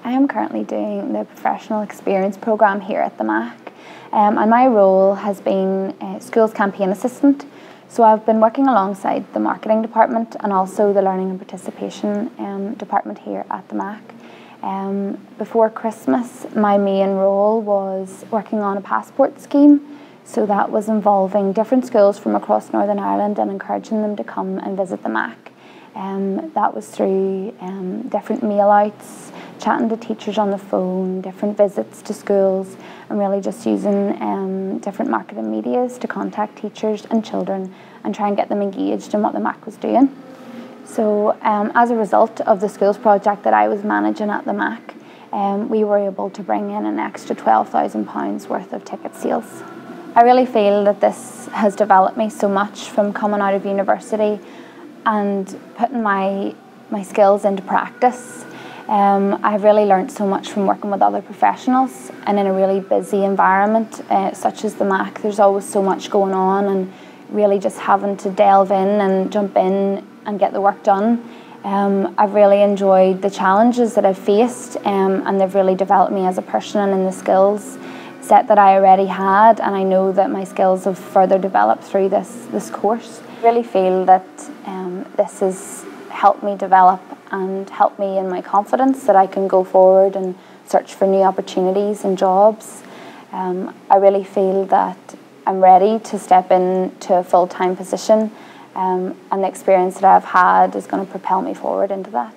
I am currently doing the Professional Experience Programme here at the MAC, and my role has been Schools Campaign Assistant. So I've been working alongside the Marketing Department and also the Learning and Participation Department here at the MAC. Before Christmas, my main role was working on a passport scheme. So that was involving different schools from across Northern Ireland and encouraging them to come and visit the MAC. That was through different mail-outs, chatting to teachers on the phone, different visits to schools, and really just using different marketing medias to contact teachers and children and try and get them engaged in what the MAC was doing. So as a result of the schools project that I was managing at the MAC, we were able to bring in an extra £12,000 worth of ticket sales. I really feel that this has developed me so much from coming out of university and putting my skills into practice. I've really learnt so much from working with other professionals, and in a really busy environment such as the MAC, there's always so much going on, and really just having to delve in and jump in and get the work done. I've really enjoyed the challenges that I've faced, and they've really developed me as a person and in the skills set that I already had, and I know that my skills have further developed through this course. I really feel that this has helped me develop and help me in my confidence that I can go forward and search for new opportunities and jobs. I really feel that I'm ready to step into a full-time position, and the experience that I've had is going to propel me forward into that.